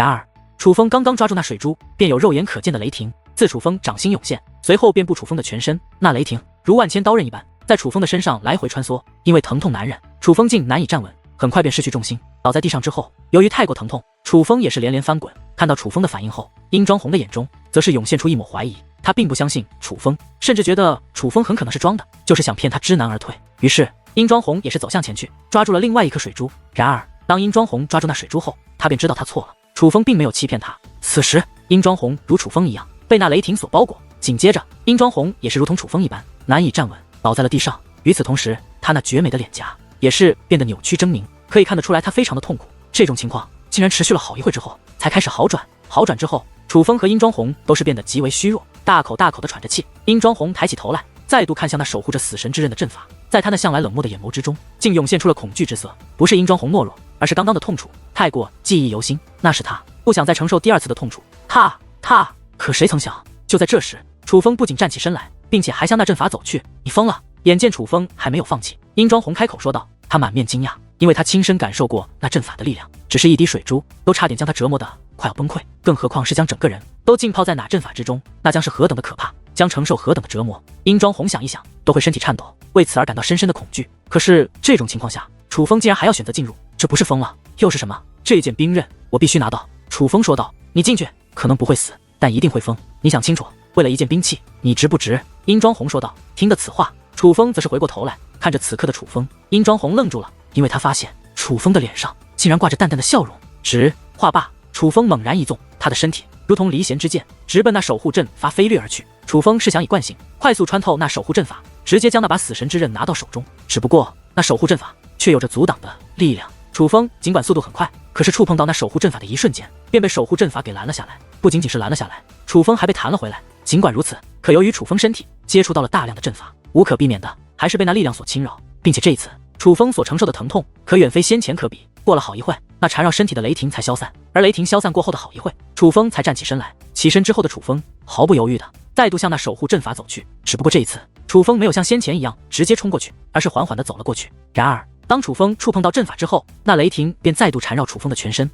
然而，楚风刚刚抓住那水珠，便有肉眼可见的雷霆自楚风掌心涌现，随后遍布楚风的全身。那雷霆如万千刀刃一般，在楚风的身上来回穿梭。因为疼痛难忍，楚风竟难以站稳，很快便失去重心，倒在地上之后，由于太过疼痛，楚风也是连连翻滚。看到楚风的反应后，殷庄红的眼中则是涌现出一抹怀疑。他并不相信楚风，甚至觉得楚风很可能是装的，就是想骗他知难而退。于是殷庄红也是走向前去，抓住了另外一颗水珠。然而当殷庄红抓住那水珠后，他便知道他错了，楚风并没有欺骗他。此时殷庄红如楚风一样被那雷霆所包裹，紧接着殷庄红也是如同楚风一般难以站稳，倒在了地上。与此同时，他那绝美的脸颊也是变得扭曲狰狞，可以看得出来他非常的痛苦。这种情况竟然持续了好一会之后才开始好转。好转之后，楚风和殷庄红都是变得极为虚弱，大口大口的喘着气。殷庄红抬起头来，再度看向那守护着死神之刃的阵法，在他那向来冷漠的眼眸之中，竟涌现出了恐惧之色。不是殷庄红懦弱，而是刚刚的痛楚太过记忆犹新，那是他不想再承受第二次的痛楚。可谁曾想，就在这时，楚风不仅站起身来，并且还向那阵法走去。你疯了！眼见楚风还没有放弃，殷庄红开口说道。他满面惊讶，因为他亲身感受过那阵法的力量，只是一滴水珠都差点将他折磨得快要崩溃，更何况是将整个人都浸泡在那阵法之中，那将是何等的可怕，将承受何等的折磨。殷庄红想一想都会身体颤抖，为此而感到深深的恐惧。可是这种情况下，楚风竟然还要选择进入，这不是疯了又是什么？这件兵刃我必须拿到。楚风说道。你进去可能不会死，但一定会疯，你想清楚，为了一件兵器，你值不值？殷庄红说道。听得此话，楚风则是回过头来看着此刻的楚风。殷庄红愣住了，因为他发现楚风的脸上竟然挂着淡淡的笑容。话罢，楚风猛然一纵，他的身体如同离弦之箭，直奔那守护阵法飞掠而去。楚风是想以惯性快速穿透那守护阵法，直接将那把死神之刃拿到手中，只不过那守护阵法却有着阻挡的力量。楚风尽管速度很快，可是触碰到那守护阵法的一瞬间，便被守护阵法给拦了下来。不仅仅是拦了下来，楚风还被弹了回来。尽管如此，可由于楚风身体接触到了大量的阵法，无可避免的还是被那力量所侵扰，并且这一次楚风所承受的疼痛可远非先前可比。过了好一会，那缠绕身体的雷霆才消散，而雷霆消散过后的好一会，楚风才站起身来。起身之后的楚风毫不犹豫的再度向那守护阵法走去，只不过这一次楚风没有像先前一样直接冲过去，而是缓缓的走了过去。然而当楚风触碰到阵法之后，那雷霆便再度缠绕楚风的全身。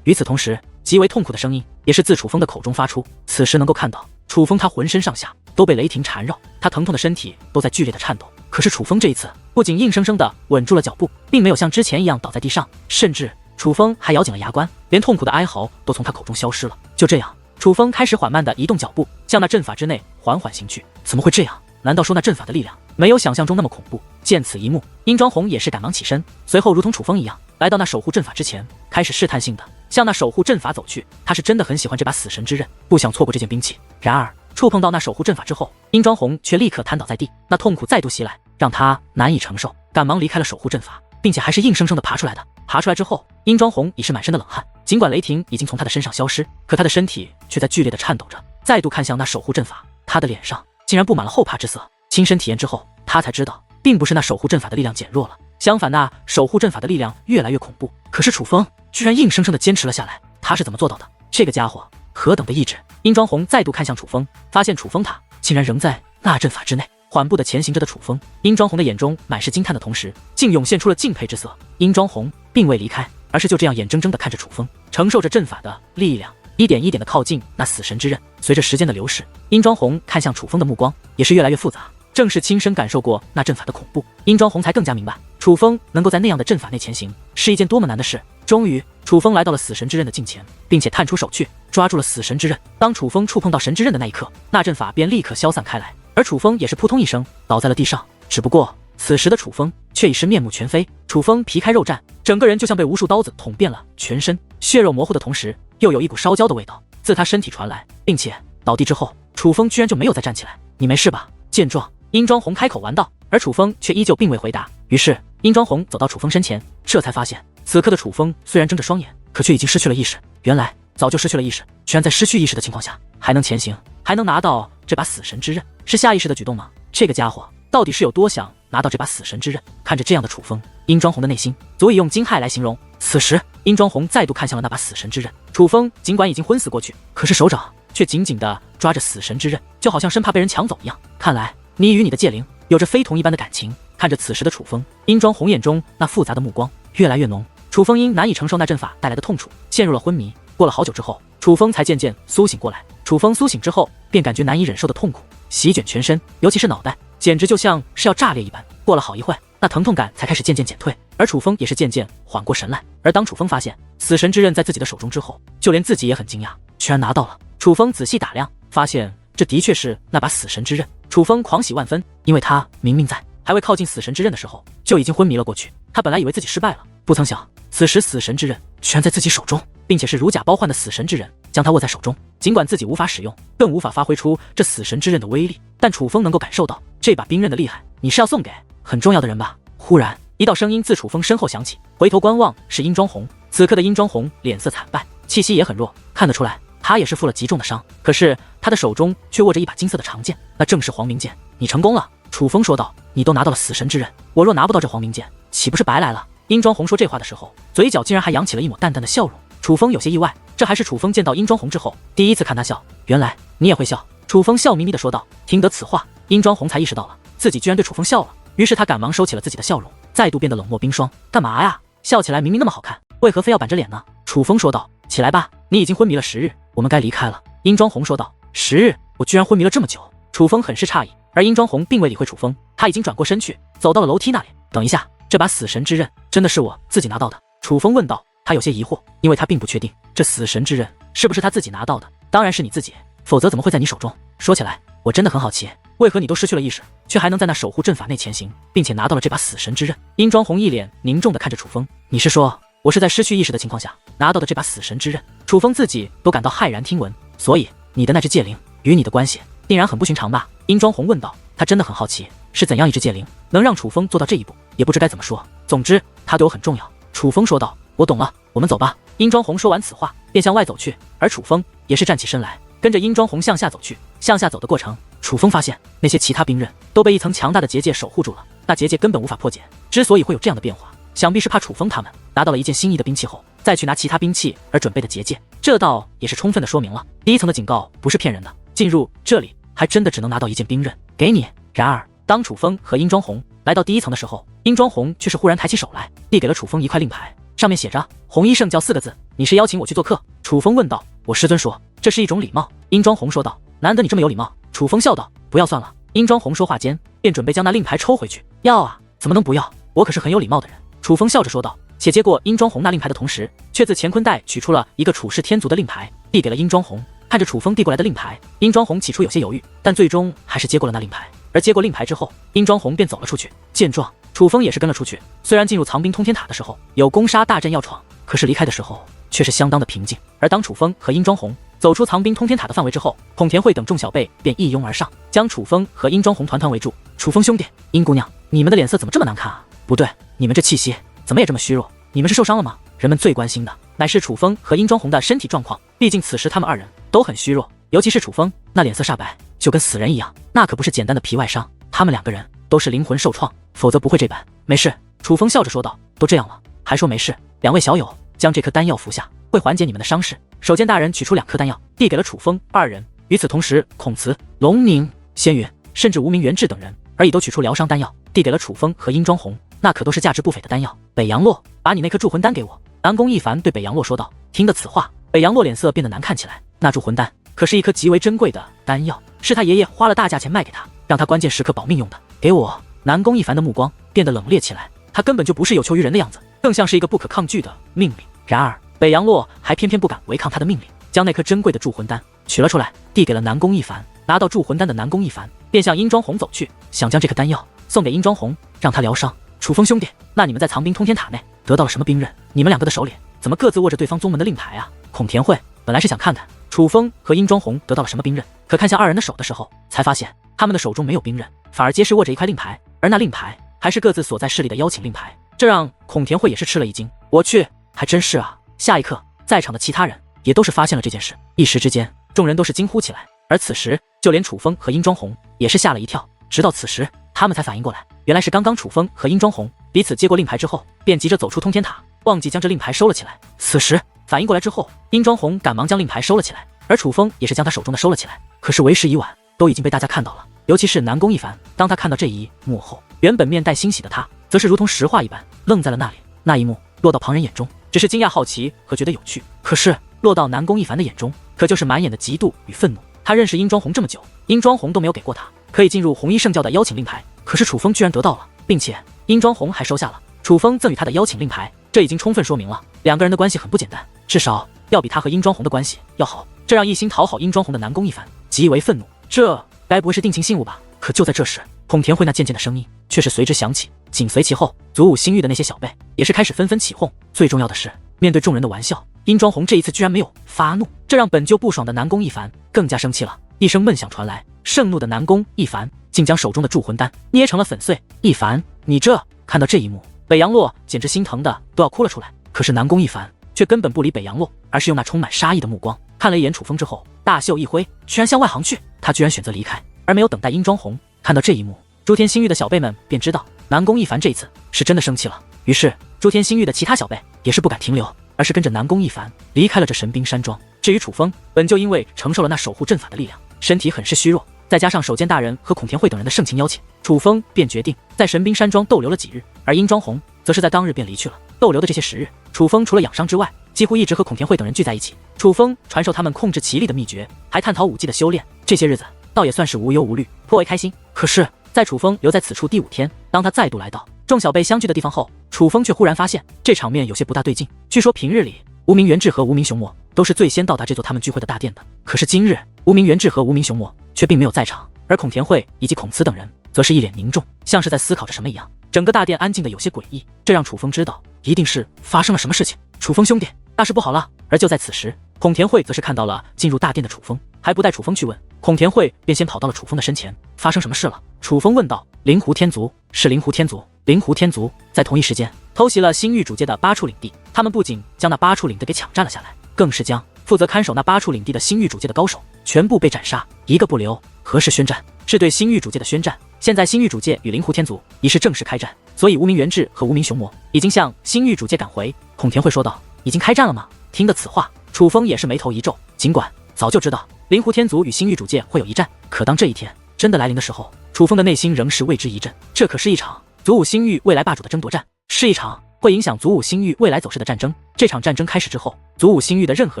与此同时，极为痛苦的声音也是自楚风的口中发出。此时能够看到楚风他浑身上下都被雷霆缠绕，他疼痛的身体都在剧烈的颤抖。可是楚风这一次不仅硬生生的稳住了脚步，并没有像之前一样倒在地上，甚至楚风还咬紧了牙关，连痛苦的哀嚎都从他口中消失了。就这样，楚风开始缓慢的移动脚步，向那阵法之内缓缓行去。怎么会这样？难道说那阵法的力量没有想象中那么恐怖？见此一幕，殷庄红也是赶忙起身，随后如同楚风一样来到那守护阵法之前，开始试探性的向那守护阵法走去。他是真的很喜欢这把死神之刃，不想错过这件兵器。然而触碰到那守护阵法之后，殷庄红却立刻瘫倒在地，那痛苦再度袭来，让他难以承受，赶忙离开了守护阵法，并且还是硬生生的爬出来的。爬出来之后，殷庄红已是满身的冷汗，尽管雷霆已经从他的身上消失，可他的身体却在剧烈的颤抖着。再度看向那守护阵法，他的脸上竟然布满了后怕之色。亲身体验之后，他才知道并不是那守护阵法的力量减弱了，相反，那守护阵法的力量越来越恐怖。可是楚风居然硬生生的坚持了下来，他是怎么做到的？这个家伙何等的意志！殷庄红再度看向楚风，发现楚风他竟然仍在那阵法之内缓步的前行着的楚风，殷庄红的眼中满是惊叹的同时，竟涌现出了敬佩之色。殷庄红并未离开，而是就这样眼睁睁的看着楚风承受着阵法的力量，一点一点的靠近那死神之刃。随着时间的流逝，殷庄红看向楚风的目光也是越来越复杂。正是亲身感受过那阵法的恐怖，殷庄红才更加明白楚风能够在那样的阵法内前行是一件多么难的事。终于，楚风来到了死神之刃的近前，并且探出手去抓住了死神之刃。当楚风触碰到神之刃的那一刻，那阵法便立刻消散开来，而楚风也是扑通一声倒在了地上。只不过此时的楚风却已是面目全非，楚风皮开肉绽，整个人就像被无数刀子捅遍了全身，血肉模糊的同时，又有一股烧焦的味道自他身体传来，并且倒地之后，楚风居然就没有再站起来。你没事吧？见状，殷庄红开口玩道，而楚风却依旧并未回答。于是殷庄红走到楚风身前，这才发现此刻的楚风虽然睁着双眼，可却已经失去了意识。原来早就失去了意识，居然在失去意识的情况下还能前行，还能拿到这把死神之刃，是下意识的举动吗？这个家伙到底是有多想拿到这把死神之刃？看着这样的楚风，殷庄红的内心足以用惊骇来形容。此时殷庄红再度看向了那把死神之刃，楚风尽管已经昏死过去，可是手掌却紧紧地抓着死神之刃，就好像生怕被人抢走一样。看来你与你的戒灵有着非同一般的感情。看着此时的楚风，殷庄红眼中那复杂的目光越来越浓。楚风因难以承受那阵法带来的痛楚，陷入了昏迷。过了好久之后，楚风才渐渐苏醒过来。楚风苏醒之后，便感觉难以忍受的痛苦席卷全身，尤其是脑袋，简直就像是要炸裂一般。过了好一会，那疼痛感才开始渐渐减退，而楚风也是渐渐缓过神来。而当楚风发现死神之刃在自己的手中之后，就连自己也很惊讶，居然拿到了。楚风仔细打量，发现这的确是那把死神之刃。楚风狂喜万分，因为他明明在还未靠近死神之刃的时候，就已经昏迷了过去。他本来以为自己失败了，不曾想此时死神之刃居然在自己手中，并且是如假包换的死神之刃将他握在手中。尽管自己无法使用，更无法发挥出这死神之刃的威力，但楚风能够感受到这把冰刃的厉害。你是要送给很重要的人吧？忽然一道声音自楚风身后响起，回头观望是殷庄红。此刻的殷庄红脸色惨败，气息也很弱，看得出来他也是负了极重的伤。可是他的手中却握着一把金色的长剑，那正是黄明剑。你成功了，楚风说道。你都拿到了死神之刃，我若拿不到这黄明剑，岂不是白来了？殷庄红说这话的时候，嘴角竟然还扬起了一抹淡淡的笑容。楚风有些意外，这还是楚风见到殷庄红之后第一次看他笑。原来你也会笑。楚风笑眯眯地说道。听得此话，殷庄红才意识到了自己居然对楚风笑了，于是他赶忙收起了自己的笑容，再度变得冷漠冰霜。干嘛呀？笑起来明明那么好看，为何非要板着脸呢？楚风说道。起来吧，你已经昏迷了10日，我们该离开了。殷庄红说道。10日？我居然昏迷了这么久？楚风很是诧异，而殷庄红并未理会楚风，他已经转过身去，走到了楼梯那里。等一下，这把死神之刃真的是我自己拿到的？楚风问道。他有些疑惑，因为他并不确定这死神之刃是不是他自己拿到的。当然是你自己，否则怎么会在你手中？说起来，我真的很好奇，为何你都失去了意识，却还能在那守护阵法内前行，并且拿到了这把死神之刃？殷庄红一脸凝重地看着楚风。你是说我是在失去意识的情况下拿到的这把死神之刃？楚风自己都感到骇然听闻。所以你的那只戒灵与你的关系定然很不寻常吧？殷庄红问道。他真的很好奇，是怎样一只戒灵能让楚风做到这一步，也不知该怎么说。总之他对我很重要。楚风说道。我懂了，我们走吧。殷庄红说完此话便向外走去，而楚风也是站起身来，跟着殷庄红向下走去。向下走的过程，楚风发现那些其他兵刃都被一层强大的结界守护住了，那结界根本无法破解。之所以会有这样的变化，想必是怕楚风他们拿到了一件心仪的兵器后再去拿其他兵器而准备的结界。这倒也是充分的说明了第一层的警告不是骗人的，进入这里还真的只能拿到一件兵刃，给你。然而当楚风和殷庄红来到第一层的时候，殷庄红却是忽然抬起手来，递给了楚风一块令牌，上面写着红衣圣教4个字。你是邀请我去做客？楚风问道。我师尊说这是一种礼貌。殷庄红说道。难得你这么有礼貌。楚风笑道。不要算了。殷庄红说话间便准备将那令牌抽回去。要啊，怎么能不要？我可是很有礼貌的人。楚风笑着说道，且接过殷庄红那令牌的同时，却自乾坤袋取出了一个处世天族的令牌，递给了殷庄红。看着楚风递过来的令牌，殷庄红起初有些犹豫，但最终还是接过了那令牌。而接过令牌之后，殷庄红便走了出去。见状，楚风也是跟了出去。虽然进入藏兵通天塔的时候有攻杀大阵要闯，可是离开的时候却是相当的平静。而当楚风和殷庄红走出藏兵通天塔的范围之后，孔田慧等众小辈便一拥而上，将楚风和殷庄红团团围住。楚风兄弟，殷姑娘，你们的脸色怎么这么难看啊？不对，你们这气息怎么也这么虚弱？你们是受伤了吗？人们最关心的乃是楚风和殷庄红的身体状况，毕竟此时他们二人都很虚弱，尤其是楚风，那脸色煞白，就跟死人一样，那可不是简单的皮外伤，他们2个人都是灵魂受创，否则不会这般。没事，楚风笑着说道。都这样了还说没事？2位小友，将这颗丹药服下，会缓解你们的伤势。守剑大人取出2颗丹药，递给了楚风2人。与此同时，孔慈、龙宁、仙云，甚至无名元志等人而已都取出疗伤丹药，递给了楚风和殷庄红。那可都是价值不菲的丹药。北洋洛，把你那颗铸魂丹给我。南宫一凡对北洋洛说道。听得此话，北洋洛脸色变得难看起来。那铸魂丹可是一颗极为珍贵的丹药，是他爷爷花了大价钱卖给他，让他关键时刻保命用的。给我。南宫一凡的目光变得冷冽起来，他根本就不是有求于人的样子，更像是一个不可抗拒的命令。然而北洋洛还偏偏不敢违抗他的命令，将那颗珍贵的铸魂丹取了出来，递给了南宫一凡。拿到铸魂丹的南宫一凡便向殷庄红走去，想将这颗丹药送给殷庄红，让他疗伤。楚风兄弟，那你们在藏兵通天塔内得到了什么兵刃？你们2个的手里怎么各自握着对方宗门的令牌啊？孔田慧本来是想看看楚风和殷庄红得到了什么兵刃，可看向2人的手的时候，才发现他们的手中没有兵刃，反而皆是握着一块令牌，而那令牌还是各自所在势力的邀请令牌，这让孔田慧也是吃了一惊。我去，还真是啊！下一刻，在场的其他人也都是发现了这件事，一时之间，众人都是惊呼起来。而此时，就连楚风和殷庄红也是吓了一跳，直到此时，他们才反应过来，原来是刚刚楚风和殷庄红彼此接过令牌之后，便急着走出通天塔，忘记将这令牌收了起来。此时反应过来之后，殷庄红赶忙将令牌收了起来，而楚风也是将他手中的收了起来。可是为时已晚，都已经被大家看到了，尤其是南宫一凡。当他看到这一幕后，原本面带欣喜的他，则是如同石化一般愣在了那里。那一幕落到旁人眼中，只是惊讶、好奇和觉得有趣。可是落到南宫一凡的眼中，可就是满眼的嫉妒与愤怒。他认识殷庄红这么久，殷庄红都没有给过他可以进入红衣圣教的邀请令牌，可是楚风居然得到了，并且殷庄红还收下了楚风赠予他的邀请令牌，这已经充分说明了两个人的关系很不简单，至少要比他和殷庄红的关系要好。这让一心讨好殷庄红的南宫一凡极为愤怒，这该不会是定情信物吧？可就在这时，孔田惠那渐渐的声音却是随之响起，紧随其后，祖武星域的那些小辈也是开始纷纷起哄。最重要的是，面对众人的玩笑，殷庄红这一次居然没有发怒，这让本就不爽的南宫一凡更加生气了。一声闷响传来，盛怒的南宫一凡竟将手中的铸魂丹捏成了粉碎。一凡，你这……看到这一幕，北洋洛简直心疼的都要哭了出来。可是南宫一凡却根本不理北洋洛，而是用那充满杀意的目光看了一眼楚风之后，大袖一挥，居然向外航去。他居然选择离开，而没有等待殷庄红。看到这一幕，诸天星域的小辈们便知道南宫一凡这一次是真的生气了。于是诸天星域的其他小辈也是不敢停留，而是跟着南宫一凡离开了这神兵山庄。至于楚风，本就因为承受了那守护阵法的力量，身体很是虚弱，再加上守剑大人和孔田惠等人的盛情邀请，楚风便决定在神兵山庄逗留了几日。而殷庄红则是在当日便离去了。逗留的这些时日，楚风除了养伤之外，几乎一直和孔田惠等人聚在一起。楚风传授他们控制奇力的秘诀，还探讨武技的修炼。这些日子倒也算是无忧无虑，颇为开心。可是，在楚风留在此处第5天，当他再度来到众小辈相聚的地方后，楚风却忽然发现这场面有些不大对劲。据说平日里无名元志和无名熊魔都是最先到达这座他们聚会的大殿的，可是今日无名元志和无名熊魔却并没有在场，而孔田惠以及孔慈等人则是一脸凝重，像是在思考着什么一样。整个大殿安静的有些诡异，这让楚风知道一定是发生了什么事情。楚风兄弟，大事不好了！而就在此时，孔田惠则是看到了进入大殿的楚风，还不待楚风去问，孔田惠便先跑到了楚风的身前。发生什么事了？楚风问道。灵狐天族，是灵狐天族。灵狐天族在同一时间偷袭了星域主界的8处领地，他们不仅将那8处领地给抢占了下来，更是将负责看守那8处领地的星域主界的高手全部被斩杀，一个不留。何时宣战？是对星域主界的宣战。现在星域主界与灵狐天族已是正式开战，所以无名元志和无名熊魔已经向星域主界赶回。孔田惠说道。已经开战了吗？听得此话，楚风也是眉头一皱。尽管早就知道灵狐天族与星域主界会有一战，可当这一天真的来临的时候，楚风的内心仍是为之一震。这可是一场祖武星域未来霸主的争夺战，是一场会影响祖武星域未来走势的战争。这场战争开始之后，祖武星域的任何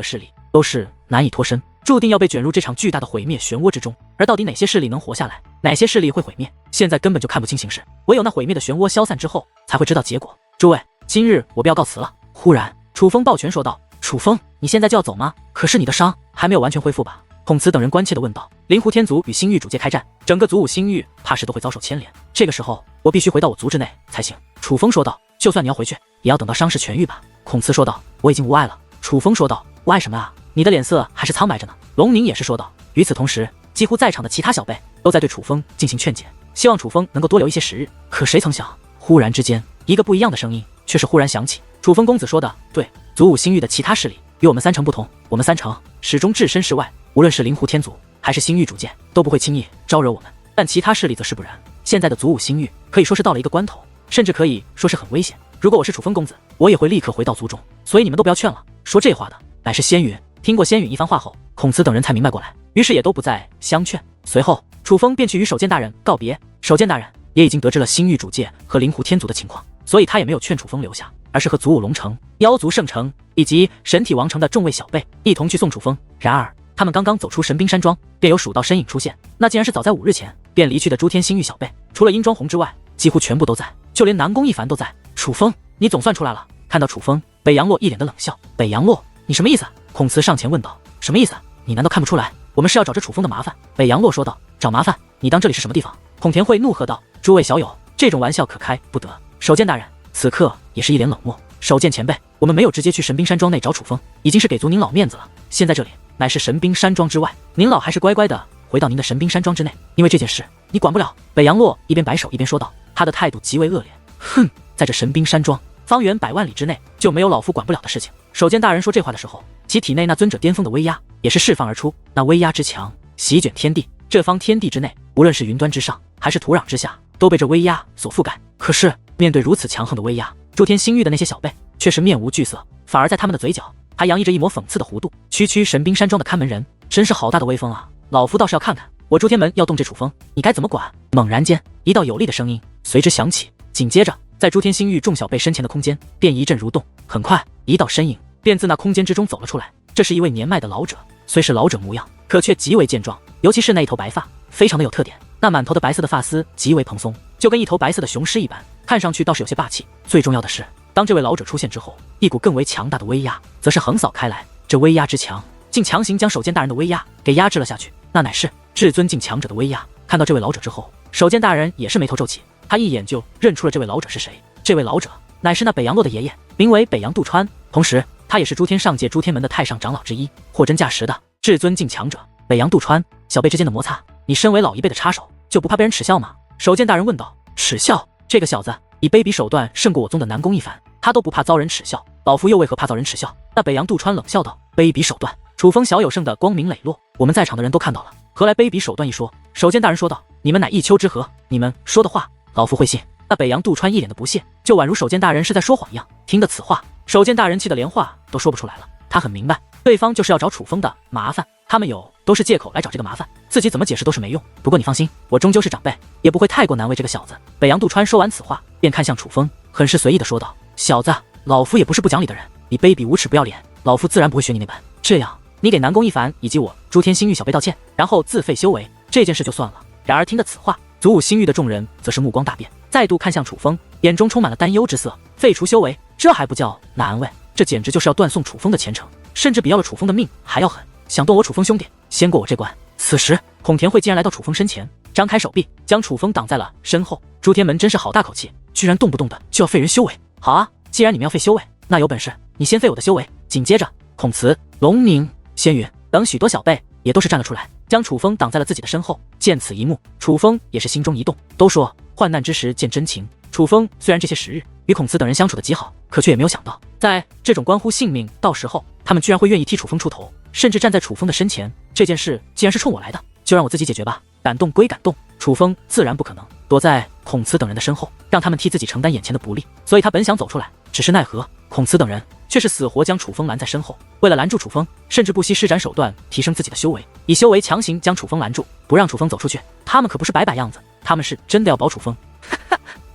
势力都是难以脱身，注定要被卷入这场巨大的毁灭漩涡之中。而到底哪些势力能活下来，哪些势力会毁灭，现在根本就看不清形势，唯有那毁灭的漩涡消散之后，才会知道结果。诸位，今日我便要告辞了。忽然楚风抱拳说道。楚风，你现在就要走吗？可是你的伤还没有完全恢复吧？孔慈等人关切地问道。灵狐天族与星域主界开战，整个祖武星域怕是都会遭受牵连，这个时候我必须回到我族之内才行。楚风说道。就算你要回去，也要等到伤势痊愈吧。孔慈说道。我已经无碍了。楚风说道。无碍什么啊？你的脸色还是苍白着呢。龙宁也是说道。与此同时，几乎在场的其他小辈都在对楚风进行劝解，希望楚风能够多留一些时日。可谁曾想，忽然之间，一个不一样的声音却是忽然响起。楚风公子说的对，祖武星域的其他势力与我们3城不同，我们3城始终置身事外，无论是灵狐天族还是星域主界都不会轻易招惹我们，但其他势力则是不然。现在的祖武星域可以说是到了一个关头，甚至可以说是很危险。如果我是楚风公子，我也会立刻回到族中，所以你们都不要劝了。说这话的乃是仙云。听过仙云一番话后，孔慈等人才明白过来，于是也都不再相劝。随后楚风便去与守剑大人告别。守剑大人也已经得知了星域主界和灵狐天族的情况，所以他也没有劝楚风留下，而是和祖武龙城、妖族圣城以及神体王城的众位小辈一同去送楚风。然而他们刚刚走出神兵山庄，便有蜀道身影出现，那竟然是早在5日前便离去的诸天星域小辈，除了殷庄红之外，几乎全部都在，就连南宫一凡都在。楚风，你总算出来了。看到楚风，北洋洛一脸的冷笑。北洋洛，你什么意思？孔慈上前问道。什么意思？你难道看不出来我们是要找这楚风的麻烦？北洋洛说道。找麻烦？你当这里是什么地方？孔田惠怒喝道。诸位小友，这种玩笑可开不得。守剑大人此刻也是一脸冷漠。守剑前辈，我们没有直接去神兵山庄内找楚风，已经是给足您老面子了。现在这里乃是神兵山庄之外，您老还是乖乖的回到您的神兵山庄之内，因为这件事你管不了。北洋洛一边摆手一边说道，他的态度极为恶劣。哼，在这神兵山庄方圆100万里之内就没有老夫管不了的事情。守剑大人说这话的时候，其体内那尊者巅峰的威压也是释放而出，那威压之强席卷天地，这方天地之内，无论是云端之上还是土壤之下，都被这威压所覆盖。可是面对如此强横的威压，诸天星域的那些小辈却是面无惧色，反而在他们的嘴角还洋溢着一抹讽刺的弧度。区神兵山庄的看门人真是好大的威风啊！老夫倒是要看看，我诸天门要动这楚风，你该怎么管？猛然间，一道有力的声音随之响起，紧接着在诸天星域众小辈身前的空间便一阵蠕动，很快一道身影便自那空间之中走了出来。这是一位年迈的老者，虽是老者模样，可却极为健壮，尤其是那一头白发，非常的有特点。那满头的白色的发丝极为蓬松，就跟一头白色的雄狮一般，看上去倒是有些霸气。最重要的是，当这位老者出现之后，一股更为强大的威压则是横扫开来。这威压之强，竟强行将守剑大人的威压给压制了下去，那乃是至尊境强者的威压。看到这位老者之后，守剑大人也是眉头皱起，他一眼就认出了这位老者是谁。这位老者乃是那北洋洛的爷爷，名为北洋渡川，同时他也是诸天上界诸天门的太上长老之一，货真价实的至尊境强者。北洋渡川，小辈之间的摩擦，你身为老一辈的插手，就不怕被人耻笑吗？守剑大人问道。耻笑？这个小子以卑鄙手段胜过我宗的南宫一番，他都不怕遭人耻笑，老夫又为何怕遭人耻笑？那北洋渡川冷笑道。卑鄙手段？楚风小有胜的光明磊落，我们在场的人都看到了，何来卑鄙手段一说？守剑大人说道。你们乃一丘之貉，你们说的话，老夫会信？那北洋渡川一脸的不屑，就宛如守剑大人是在说谎一样。听得此话，守剑大人气得连话都说不出来了。他很明白，对方就是要找楚风的麻烦，他们都是借口来找这个麻烦，自己怎么解释都是没用。不过你放心，我终究是长辈，也不会太过难为这个小子。北洋渡川说完此话，便看向楚风，很是随意的说道：小子，老夫也不是不讲理的人，你卑鄙无耻不要脸，老夫自然不会学你那般。这样，你给南宫一凡以及我诸天星域小辈道歉，然后自废修为，这件事就算了。然而听得此话，祖武星域的众人则是目光大变，再度看向楚风，眼中充满了担忧之色。废除修为，这还不叫难为？这简直就是要断送楚风的前程，甚至比要了楚风的命还要狠。想动我楚风兄弟，先过我这关。此时孔田慧竟然来到楚风身前，张开手臂将楚风挡在了身后。诸天门真是好大口气，居然动不动的就要废人修为。好啊，既然你们要废修为，那有本事你先废我的修为。紧接着孔慈、龙宁、仙云等许多小辈也都是站了出来，将楚风挡在了自己的身后。见此一幕，楚风也是心中一动。都说患难之时见真情，楚风虽然这些时日与孔慈等人相处的极好，可却也没有想到，在这种关乎性命到时候，他们居然会愿意替楚风出头，甚至站在楚风的身前。这件事既然是冲我来的，就让我自己解决吧。感动归感动，楚风自然不可能躲在孔慈等人的身后，让他们替自己承担眼前的不利，所以他本想走出来，只是奈何孔慈等人却是死活将楚风拦在身后。为了拦住楚风，甚至不惜施展手段提升自己的修为，以修为强行将楚风拦住，不让楚风走出去。他们可不是摆摆样子，他们是真的要保楚风。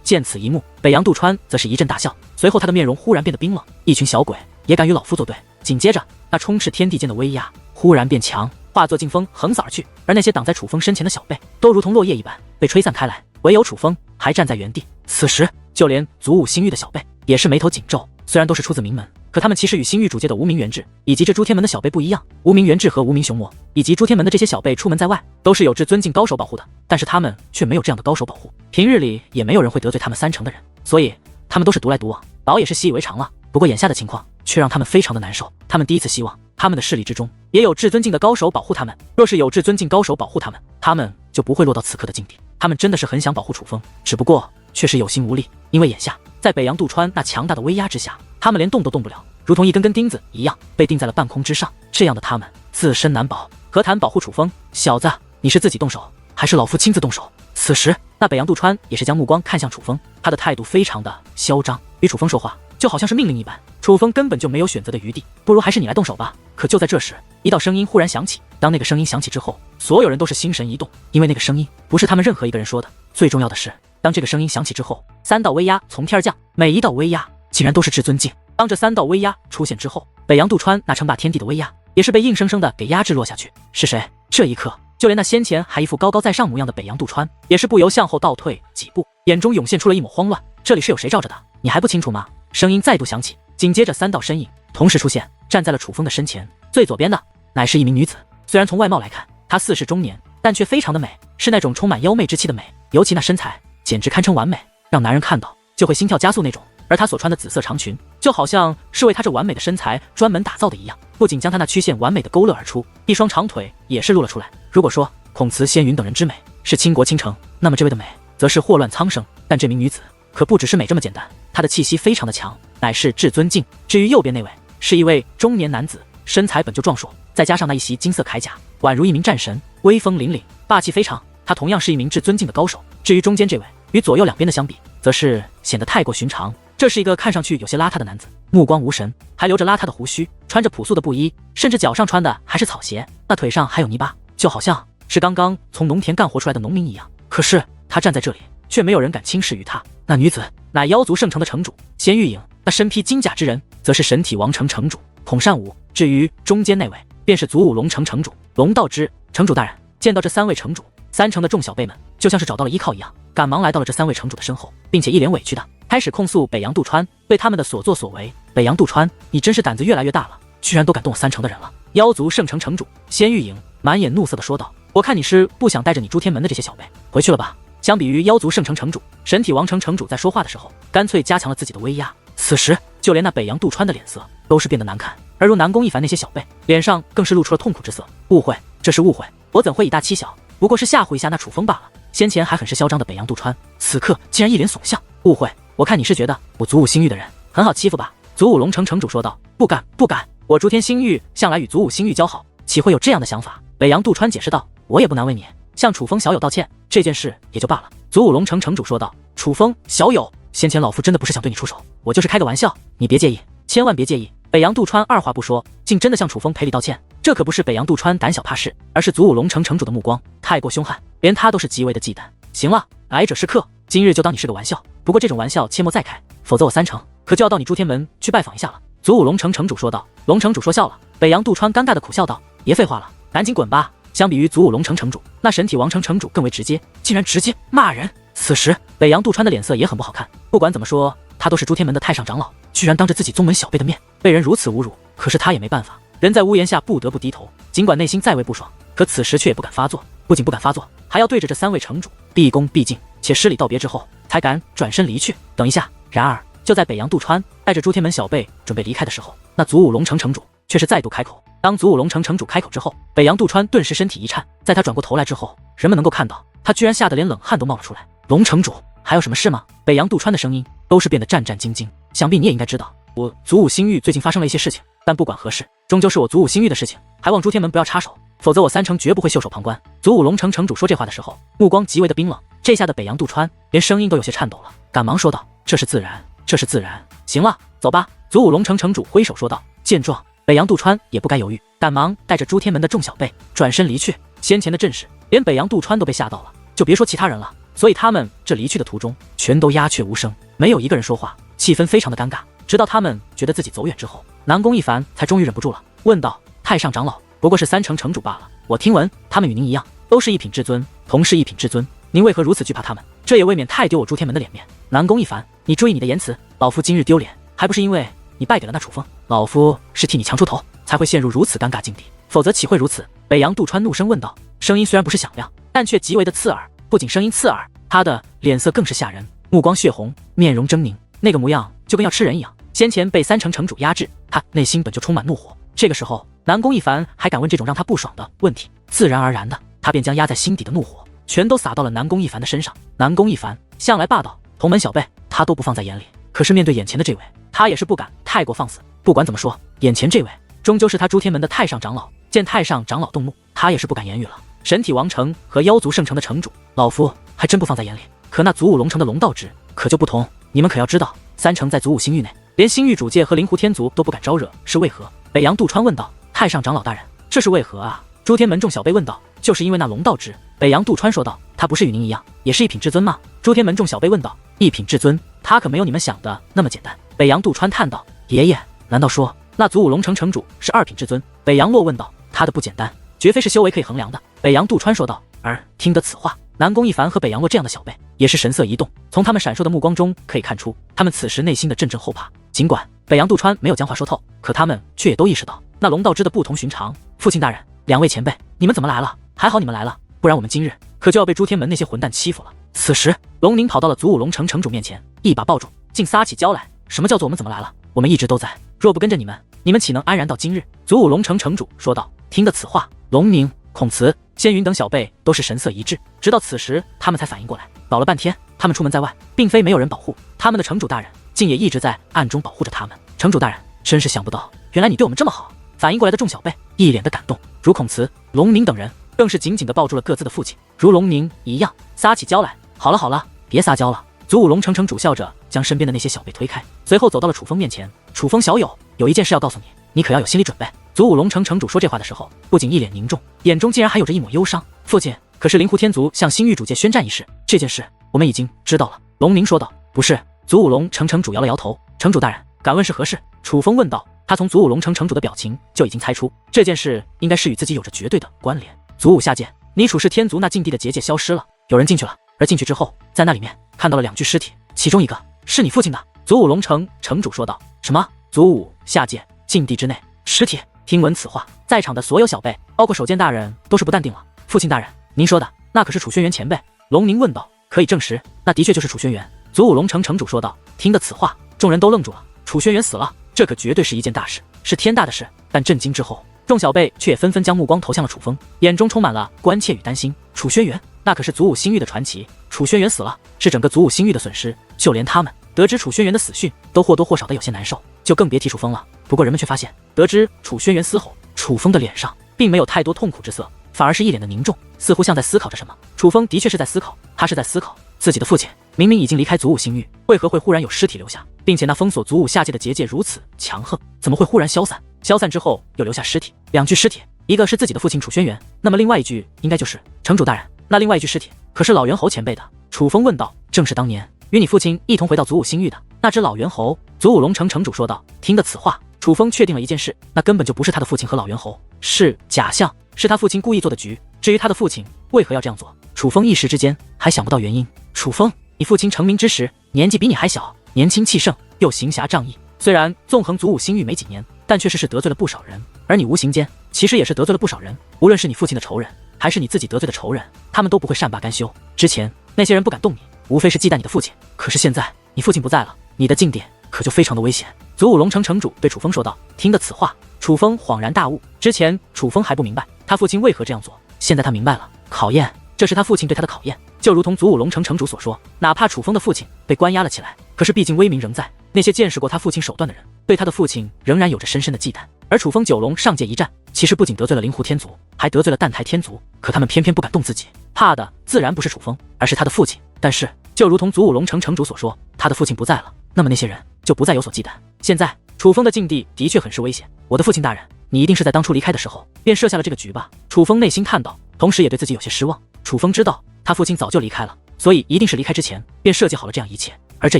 见此一幕，北洋渡川则是一阵大笑，随后他的面容忽然变得冰冷。一群小鬼也敢与老夫作对？紧接着，那充斥天地间的威压忽然变强，化作劲风横扫而去，而那些挡在楚风身前的小辈都如同落叶一般被吹散开来，唯有楚风还站在原地。此时，就连祖武星域的小辈也是眉头紧皱。虽然都是出自名门，可他们其实与星域主界的无名元志以及这诸天门的小辈不一样。无名元志和无名雄魔以及诸天门的这些小辈出门在外，都是有至尊境高手保护的，但是他们却没有这样的高手保护，平日里也没有人会得罪他们三成的人，所以他们都是独来独往，倒也是习以为常了。不过眼下的情况却让他们非常的难受，他们第一次希望他们的势力之中也有至尊境的高手保护他们，若是有至尊境高手保护他们，他们就不会落到此刻的境地。他们真的是很想保护楚风，只不过却是有心无力，因为眼下在北洋渡川那强大的威压之下，他们连动都动不了，如同一根根钉子一样被钉在了半空之上。这样的他们自身难保，何谈保护楚风？小子，你是自己动手，还是老夫亲自动手？此时，那北洋渡川也是将目光看向楚风，他的态度非常的嚣张，与楚风说话就好像是命令一般。楚风根本就没有选择的余地，不如还是你来动手吧。可就在这时，一道声音忽然响起。当那个声音响起之后，所有人都是心神一动，因为那个声音不是他们任何一个人说的。最重要的是，当这个声音响起之后，3道威压从天而降，每一道威压竟然都是至尊境。当这3道威压出现之后，北洋渡川那称霸天地的威压也是被硬生生的给压制落下去。是谁？这一刻，就连那先前还一副高高在上模样的北洋渡川，也是不由向后倒退几步，眼中涌现出了一抹慌乱。这里是有谁罩着的？你还不清楚吗？声音再度响起，紧接着3道身影同时出现，站在了楚风的身前。最左边的乃是一名女子，虽然从外貌来看，她40中年，但却非常的美，是那种充满妖媚之气的美，尤其那身材简直堪称完美，让男人看到就会心跳加速那种。而她所穿的紫色长裙，就好像是为她这完美的身材专门打造的一样，不仅将她那曲线完美的勾勒而出，一双长腿也是露了出来。如果说孔慈、仙云等人之美是倾国倾城，那么这位的美则是祸乱苍生。但这名女子可不只是美这么简单，她的气息非常的强，乃是至尊境。至于右边那位，是一位中年男子，身材本就壮硕，再加上那一袭金色铠甲，宛如一名战神，威风凛凛，霸气非常。他同样是一名至尊境的高手。至于中间这位，与左右两边的相比，则是显得太过寻常。这是一个看上去有些邋遢的男子，目光无神，还留着邋遢的胡须，穿着朴素的布衣，甚至脚上穿的还是草鞋，那腿上还有泥巴，就好像是刚刚从农田干活出来的农民一样。可是他站在这里，却没有人敢轻视于他。那女子乃妖族圣城的城主仙玉影，那身披金甲之人则是神体王城城主孔善武。至于中间那位，便是祖武龙城城主龙道之。城主大人见到这3位城主，3城的众小辈们就像是找到了依靠一样，赶忙来到了这3位城主的身后，并且一脸委屈的开始控诉北洋杜川对他们的所作所为。北洋杜川，你真是胆子越来越大了，居然都敢动我3城的人了。妖族圣城城主仙玉影满眼怒色的说道：“我看你是不想带着你诸天门的这些小辈回去了吧？”相比于妖族圣城城主，神体王城城主在说话的时候，干脆加强了自己的威压。此时，就连那北洋杜川的脸色都是变得难看，而如南宫一凡那些小辈，脸上更是露出了痛苦之色。误会，这是误会，我怎会以大欺小？不过是吓唬一下那楚风罢了。先前还很是嚣张的北洋杜川，此刻竟然一脸怂相。误会，我看你是觉得我祖武星域的人很好欺负吧？祖武龙城城主说道：“不敢，不敢，我诸天星域向来与祖武星域交好，岂会有这样的想法？”北洋杜川解释道：“我也不难为你，向楚风小友道歉，这件事也就罢了。”祖武龙城城主说道：“楚风小友，先前老夫真的不是想对你出手，我就是开个玩笑，你别介意，千万别介意。”北洋杜川二话不说，竟真的向楚风赔礼道歉。这可不是北洋杜川胆小怕事，而是祖武龙城城主的目光太过凶悍，连他都是极为的忌惮。行了，来者是客，今日就当你是个玩笑，不过这种玩笑切莫再开，否则我3城可就要到你诸天门去拜访一下了。祖武龙城城主说道。龙城主说笑了。北洋杜川尴尬的苦笑道：“别废话了，赶紧滚吧。”相比于祖武龙城城主，那神体王城城主更为直接，竟然直接骂人。此时北洋杜川的脸色也很不好看，不管怎么说，他都是诸天门的太上长老，居然当着自己宗门小辈的面被人如此侮辱，可是他也没办法，人在屋檐下不得不低头。尽管内心再为不爽，可此时却也不敢发作，不仅不敢发作，还要对着这3位城主毕恭毕敬，且施礼道别之后，才敢转身离去。等一下，然而就在北洋杜川带着诸天门小辈准备离开的时候，那祖武龙城城主却是再度开口。当祖武龙城城主开口之后，北洋杜川顿时身体一颤，在他转过头来之后，人们能够看到他居然吓得连冷汗都冒了出来。龙城主，还有什么事吗？北洋杜川的声音都是变得战战兢兢。想必你也应该知道，我祖武星域最近发生了一些事情，但不管何事，终究是我祖武星域的事情，还望诸天门不要插手，否则我3城绝不会袖手旁观。祖武龙城城主说这话的时候，目光极为的冰冷，这下的北洋杜川连声音都有些颤抖了，赶忙说道：“这是自然，这是自然。行了，走吧。”祖武龙城城主挥手说道。见状，北洋杜川也不该犹豫，赶忙带着诸天门的众小辈转身离去。先前的阵势，连北洋杜川都被吓到了，就别说其他人了。所以他们这离去的途中，全都鸦雀无声，没有一个人说话，气氛非常的尴尬。直到他们觉得自己走远之后，南宫一凡才终于忍不住了，问道：“太上长老，不过是3城城主罢了，我听闻他们与您一样，都是一品至尊，同是一品至尊，您为何如此惧怕他们？这也未免太丢我诸天门的脸面。”南宫一凡，你注意你的言辞，老夫今日丢脸，还不是因为你败给了那楚风，老夫是替你强出头，才会陷入如此尴尬境地，否则岂会如此？北洋杜川怒声问道，声音虽然不是响亮，但却极为的刺耳。不仅声音刺耳，他的脸色更是吓人，目光血红，面容狰狞，那个模样就跟要吃人一样。先前被3城城主压制，他内心本就充满怒火，这个时候南宫一凡还敢问这种让他不爽的问题，自然而然的，他便将压在心底的怒火全都撒到了南宫一凡的身上。南宫一凡向来霸道，同门小辈他都不放在眼里，可是面对眼前的这位，他也是不敢太过放肆。不管怎么说，眼前这位终究是他诸天门的太上长老，见太上长老动怒，他也是不敢言语了。神体王城和妖族圣城的城主，老夫还真不放在眼里，可那祖武龙城的龙道之可就不同，你们可要知道，3城在祖武星域内，连星域主界和灵狐天族都不敢招惹，是为何？北洋杜川问道。太上长老大人，这是为何啊？诸天门众小辈问道。就是因为那龙道之，北洋杜川说道。他不是与您一样，也是一品至尊吗？诸天门众小辈问道。一品至尊，他可没有你们想的那么简单。北洋杜川叹道。爷爷，难道说那祖武龙城城主是2品至尊？北洋洛问道。他的不简单，绝非是修为可以衡量的。北洋杜川说道。而听得此话，南宫一凡和北洋洛这样的小辈也是神色一动，从他们闪烁的目光中可以看出，他们此时内心的阵阵后怕。尽管北洋杜川没有将话说透，可他们却也都意识到那龙道之的不同寻常。父亲大人，2位前辈，你们怎么来了？还好你们来了，不然我们今日可就要被诸天门那些混蛋欺负了。此时龙宁跑到了祖武龙城城主面前，一把抱住，竟撒起娇来。什么叫做我们怎么来了？我们一直都在，若不跟着你们，你们岂能安然到今日？祖武龙城城主说道。听得此话，龙宁、孔慈、仙云等小辈都是神色一滞，直到此时他们才反应过来，搞了半天他们出门在外，并非没有人保护，他们的城主大人竟也一直在暗中保护着他们。城主大人，真是想不到，原来你对我们这么好。反应过来的众小辈一脸的感动，如孔慈、龙宁等人更是紧紧地抱住了各自的父亲，如龙宁一样撒起娇来。好了好了，别撒娇了。祖武龙城城主笑着将身边的那些小辈推开，随后走到了楚风面前。楚风小友，有一件事要告诉你，你可要有心理准备。祖武龙城城主说这话的时候，不仅一脸凝重，眼中竟然还有着一抹忧伤。父亲，可是灵狐天族向星域主界宣战一事，这件事我们已经知道了。龙宁说道。不是。祖武龙城城主摇了摇头。城主大人，敢问是何事？楚风问道。他从祖武龙城城主的表情就已经猜出这件事应该是与自己有着绝对的关联。祖武下界，你处世天族那禁地的结界消失了，有人进去了，而进去之后，在那里面看到了2具尸体，其中一个是你父亲的。祖武龙城城主说道。什么？祖武下界禁地之内尸体？听闻此话，在场的所有小辈，包括守剑大人，都是不淡定了。父亲大人，您说的那可是楚轩辕前辈？龙宁问道。可以证实，那的确就是楚轩辕。祖武龙城城主说道。听得此话，众人都愣住了。楚轩辕死了，这可绝对是一件大事，是天大的事。但震惊之后，众小辈却也纷纷将目光投向了楚风，眼中充满了关切与担心。楚轩辕，那可是祖武星域的传奇，楚轩辕死了，是整个祖武星域的损失。就连他们得知楚轩辕的死讯，都或多或少的有些难受，就更别提楚风了。不过人们却发现，得知楚轩辕死后，楚风的脸上并没有太多痛苦之色，反而是一脸的凝重，似乎像在思考着什么。楚风的确是在思考，他是在思考自己的父亲明明已经离开祖武星域，为何会忽然有尸体留下，并且那封锁祖武下界的结界如此强横，怎么会忽然消散？消散之后又留下尸体，2具尸体，一个是自己的父亲楚轩辕，那么另外一具应该就是城主大人。那另外一具尸体可是老猿猴前辈的？楚风问道。正是当年与你父亲一同回到祖武星域的那只老猿猴。祖武龙城城主说道。听得此话，楚风确定了一件事，那根本就不是他的父亲和老猿猴，是假象，是他父亲故意做的局。至于他的父亲为何要这样做，楚风一时之间还想不到原因。楚风，你父亲成名之时年纪比你还小，年轻气盛，又行侠仗义，虽然纵横祖武星域没几年，但确实是得罪了不少人，而你无形间其实也是得罪了不少人，无论是你父亲的仇人，还是你自己得罪的仇人，他们都不会善罢甘休。之前那些人不敢动你，无非是忌惮你的父亲，可是现在你父亲不在了，你的境地可就非常的危险。祖武龙城城主对楚风说道。听得此话，楚风恍然大悟，之前楚风还不明白他父亲为何这样做，现在他明白了，考验，这是他父亲对他的考验。就如同祖武龙城城主所说，哪怕楚风的父亲被关押了起来，可是毕竟威名仍在，那些见识过他父亲手段的人，对他的父亲仍然有着深深的忌惮。而楚风9龙上界一战，其实不仅得罪了灵狐天族，还得罪了蛋台天族，可他们偏偏不敢动自己，怕的自然不是楚风，而是他的父亲。但是就如同祖武龙城城主所说，他的父亲不在了，那么那些人就不再有所忌惮。现在楚风的境地的确很是危险，我的父亲大人，你一定是在当初离开的时候便设下了这个局吧？楚风内心叹道，同时也对自己有些失望。楚风知道他父亲早就离开了，所以一定是离开之前便设计好了这样一切，而这